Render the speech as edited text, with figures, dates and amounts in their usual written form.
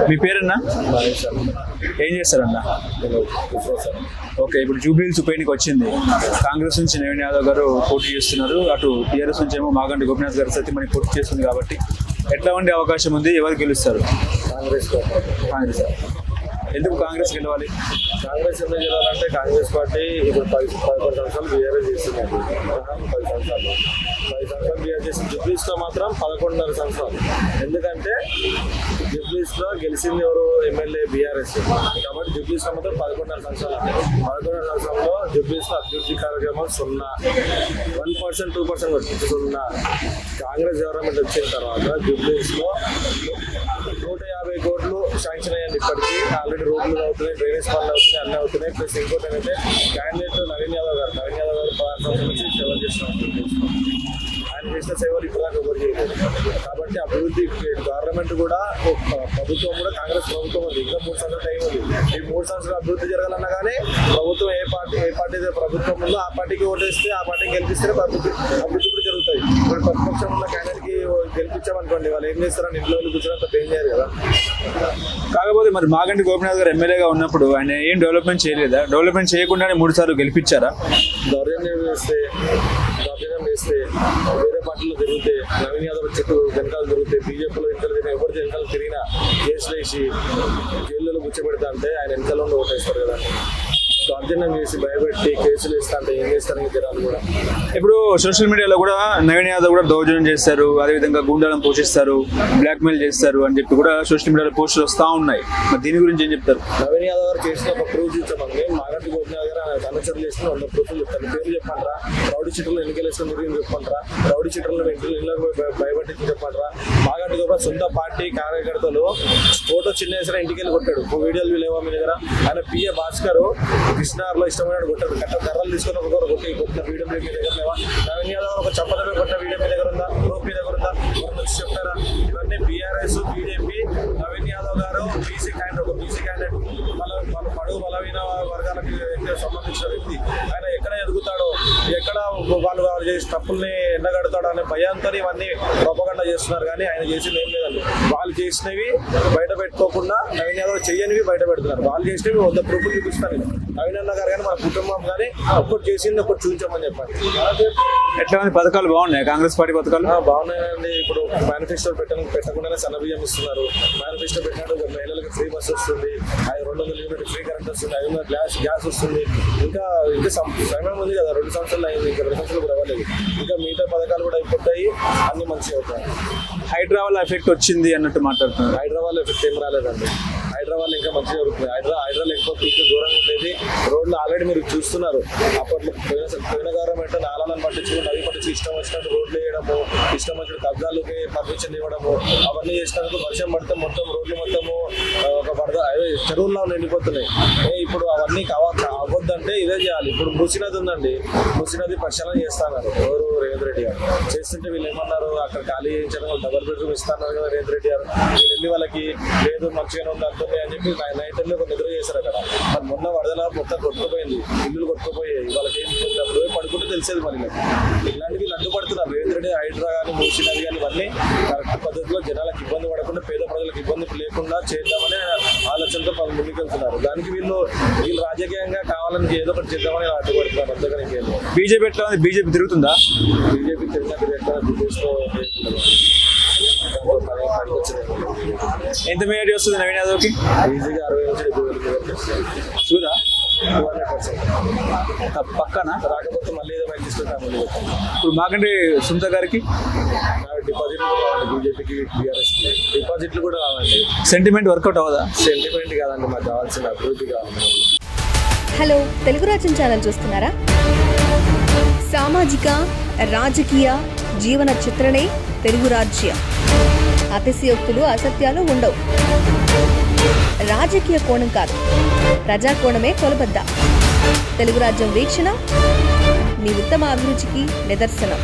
మీ పేరన్నా? ఏం చేస్తారన్నా? ఓకే, ఇప్పుడు జూబ్లీహిల్స్ ఉప ఎన్నిక వచ్చింది. కాంగ్రెస్ నుంచి నవీన్ యాదవ్ గారు పోటీ చేస్తున్నారు, అటు టీఆర్ఎస్ నుంచి ఏమో మాగంటి గోపీనాథ్ గారు సతీమణి పోటీ చేస్తుంది. కాబట్టి ఎట్లా ఉండే అవకాశం ఉంది? ఎవరు గెలుస్తారు? కాంగ్రెస్. ఎందుకు కాంగ్రెస్ గెలవాలి? కాంగ్రెస్ ఎందుకు గెలవాలంటే కాంగ్రెస్ పార్టీ ఇప్పుడు 11 సంవత్సరాలు బీఆర్ఎస్ చేస్తుంది. 10 సంవత్సరాలు బీఆర్ చేసిన జూబ్లీహిల్స్లో మాత్రం 11.5 సంవత్సరాలు. ఎందుకంటే జూబ్లీహిల్స్లో గెలిచింది ఎవరు? MLA BRS. కాబట్టి జూబ్లీహిల్స్లో మాత్రం 11.5 సంవత్సరాలు. 11.5 సంవత్సరంలో జూబ్లీహిల్స్లో అభివృద్ధి కార్యక్రమాలు 0, 1%, 2% 0. కాంగ్రెస్ గవర్నమెంట్ వచ్చిన తర్వాత జూబ్లీహిల్స్లో 150 కోట్లు శాంక్షన్ అయ్యండి. ఇప్పటికీ ఆల్రెడీ రోడ్లు అవుతున్నాయి, డ్రైనేజ్ పనులు అవుతున్నాయి, అన్నీ అవుతున్నాయి. ప్లస్ ఇంకోటి ఏంటంటే క్యాండిడేట్ నవీన్ యాదవ్ గారు 16 సంవత్సరాల నుంచి సేవలు చేస్తున్నారు. ఆయన చేసిన సేవలు ఇప్పటిదాకా ఎవరు చేయలేదు. కాబట్టి అభివృద్ధి గవర్నమెంట్ కూడా, ప్రభుత్వం కూడా కాంగ్రెస్ ప్రభుత్వం ఉంది. ఇంకా 3 సంవత్సరాల టైం ఉంది. ఈ 3 సంవత్సరాలు అభివృద్ధి జరగాలన్నా కానీ ప్రభుత్వం ఏ పార్టీ ప్రభుత్వం ఉందో ఆ పార్టీకి ఓటేస్తే, ఆ పార్టీకి గెలిపిస్తే అభివృద్ధి కూడా జరుగుతుంది. ఇప్పుడు ప్రతిపక్షం ఉన్న క్యాండిడేట్కి గెలిపించామనుకోండి, వాళ్ళు ఏం చేస్తారని ఇంట్లో కూర్చొని ఏం చేయరు కదా. కాకపోతే మరి మాగంటి గోపీనాథ్ గారు ఎమ్మెల్యేగా ఉన్నప్పుడు ఆయన ఏం డెవలప్మెంట్ చేయలేదా? డెవలప్మెంట్ చేయకుండానే 3 సార్లు గెలిపించారా? దౌర్జన్యం చేస్తే వేరే పార్టీలో తిరిగితే, నవీన్ యాదవ్ చుట్టూ వెనకాల తిరిగితే, బీజేపీలో వెనకాల తిరిగినా, ఎవరితో వెనకాల తిరిగినా కేసులు వేసి జైల్లో కూర్చోబెడతా అంటే ఆయన వెనకాల ఉండి ఓటేస్తారు కదా. దౌర్జన్యం చేసి భయపెట్టి కేసులు వేస్తా అంటే ఏం చేస్తారని జనాలు కూడా. ఇప్పుడు సోషల్ మీడియాలో కూడా నవీన్ యాదవ్ కూడా దౌర్జన్యం చేస్తారు, అదేవిధంగా గుండాలను పోషిస్తారు, బ్లాక్మెయిల్ చేస్తారు అని చెప్పి కూడా సోషల్ మీడియాలో పోస్టులు వస్తూ ఉన్నాయి. మరి దీని గురించి ఏం చెప్తారు? నవీన్ యాదవ్ గారు చేసిన ఒక ప్రూఫ్ చూసామండి. మాగంటి గోపీనాథ్ గారు అనుచరులు చేసిన 100 ప్రూఫ్లు చెప్తాను. పేరు చెప్పంటారా? రౌడీ చీటర్లు ఎన్నికలు వేసుకుని మీరు చెప్పంటారా? రౌడీ చీటర్లు ఇళ్ళకు భయపట్టి చెప్పంటారా? మాగంటి గోపీనాథ్ సొంత పార్టీ కార్యకర్తలు ఫోటో చిన్న వేసిన ఇంటికి వెళ్ళి కొట్టాడు. వీడియోలు లేవా మీ దగ్గర? ఆయన పిఏ భాస్కర్ కృష్ణార్లో ఇష్టమైన కొట్టాడు. కర్రలు తీసుకొని ఒకరు కొట్టిన వీడియో మీ దగ్గర లేవా? నవీన్ యాదవ్ ఒక చప్పదమే కొట్టిన వీడియో మీ దగ్గర ఉందా? ప్రూఫ్ మీ దగ్గర ఉందా? చెప్తారా? ఇవన్నీ బీఆర్ఎస్, బీజేపీ, నవీన్ యాదవ్ గారు బీసీ క్యాండిడేట్ వాళ్ళ బడుగు బలహీన వర్గాలకు సంబంధించిన వ్యక్తి. ఆయన ఎక్కడ ఎదుగుతాడో, ఎక్కడ వాళ్ళు చేసి తప్పుల్ని ఎండగడతాడో అనే భయంతో ఇవన్నీ ప్రొపగండా చేస్తున్నారు. కానీ ఆయన చేసింది ఏం లేదండి. వాళ్ళు చేసినవి బయట పెట్టుకోకుండా నవీన్ యాదవ్ చేయనివి బయట పెడుతున్నారు. వాళ్ళు చేసినవి 100 ప్రూఫ్లు చూపిస్తాను. నవీన్ అన్న గారు కానీ మన కుటుంబం కానీ ఒక్కటి చేసింది ఒకటి చూపించామని చెప్పండి. ఎట్లా పథకాలు బాగున్నాయి? కాంగ్రెస్ పార్టీ పథకాలు బాగున్నాయండి. ఇప్పుడు మేనిఫెస్టో పెట్టకుండానే సన్నబియ్యం ఇస్తున్నారు. మేనిఫెస్టో పెట్టినట్టు మహిళలకు ఫ్రీ బస్ వస్తుంది, 200 యూనిట్ ఫ్రీ కరెంట్ వస్తుంది, 500 గ్యాస్ వస్తుంది. ఇంకా సమయం ఉంది కదా, 2 సంవత్సరాలు అయింది, ఇంకా 2 సంవత్సరాలు కూడా అవ్వలేదు. ఇంకా మిగతా పథకాలు కూడా అయిపోతాయి, అన్ని మంచిగా అవుతాయి. హైదరాబాద్ ఎఫెక్ట్ వచ్చింది అన్నట్టు మాట్లాడుతున్నారు. హైదరాబాద్ ఎఫెక్ట్ ఏం రాలేదండి. హైదరాబాద్ ఇంకా మంచిగా జరుగుతుంది. హైదరాబాద్ లేకపోతే ఇంకా దూరంగా ఉండేది. రోడ్లు ఆల్రెడీ మీరు చూస్తున్నారు. అప్పట్లో పోయిన గవర్నమెంట్ నాలాలను పట్టించుకుని అవి పట్టించి ఇష్టం వచ్చినట్టు రోడ్లు వేయడము, ఇష్టం వచ్చినట్టు కబ్జాలకి పర్మిషన్ ఇవ్వడము, అవన్నీ చేసినందుకు వర్షం పడితే మొత్తం రోడ్లు మొత్తము ఒక చెరువుల్లో నిండిపోతున్నాయి. ఇప్పుడు అవన్నీ అవ్వద్దంటే ఇదే చేయాలి. ఇప్పుడు మూసినది ఉందండి, మూసినది ప్రక్షాళన చేస్తున్నారు ఎవరు? రేవంత్ రెడ్డి గారు. చేస్తుంటే వీళ్ళు ఏమన్నారు? అక్కడ ఖాళీ చేయించడం, వాళ్ళు డబుల్ బెడ్రూమ్ ఇస్తున్నారు కదా రేవంత్ రెడ్డి గారు. వీళ్ళు వెళ్ళి వాళ్ళకి లేదు మంచిగానే ఉంది అంటుంది అని చెప్పి నైట్లో ఒక నిద్ర చేశారు అక్కడ. మరి మొన్న వరదల మొత్తం కొట్టుకుపోయింది, ఇల్లులు కొట్టుకుపోయాయి. వాళ్ళకి ఏం అప్పుడు పడుకుంటే తెలిసేది. మరి ఇలాంటివి వీళ్ళు అడ్డుపడుతున్నారు. రేవంత్ రెడ్డి హైడ్రా కానీ మూసినది కానీ ఇవన్నీ కరెక్ట్ పద్ధతిలో జనాలకు ఇబ్బంది పడకుండా, పేద ప్రజలకు ఇబ్బంది లేకుండా చేద్దామనే ఆలోచనతో ముందుకెళ్తున్నారు. దానికి వీళ్ళు రాజకీయంగా కావాలని ఏదో ఒకటి చేద్దామని అడ్డుపడుతున్నారు. అంతగా ఇంకేం. బీజేపీ ఎట్లా ఉంది? బీజేపీ తిరుగుతుందా? బీజేపీ తిరిగినట్టు ఎక్కడ ఎంత మేడి వస్తుంది నవీన్ యాదవ్కి? ఈజీగా 60,000 చూరా 200% పక్కన. రాకపోతే మళ్ళీ ఏదో బయట తీసుకుంటాము. ఇప్పుడు మాకంటే సునీత గారికి డిపాజిట్లు కావాలి, బీజేపీకి టీఆర్ఎస్కి డిపాజిట్లు కూడా కావాలి. సెంటిమెంట్ వర్కౌట్ అవ్వదా? సెంటిమెంట్ కాదండి, మాకు కావాల్సిన అభివృద్ధి కావాలి. హలో, తెలుగు రాజ్యం ఛానల్ చూస్తున్నారా? సామాజిక రాజకీయ జీవన చిత్రణే తెలుగు రాజ్యం. అతిశయోక్తులు అసత్యాలు ఉండవు. రాజకీయ కోణం కాదు, ప్రజా కోణమే కొలబద్ద. తెలుగు రాజ్యం వీక్షణ మీ ఉత్తమ అభిరుచికి నిదర్శనం.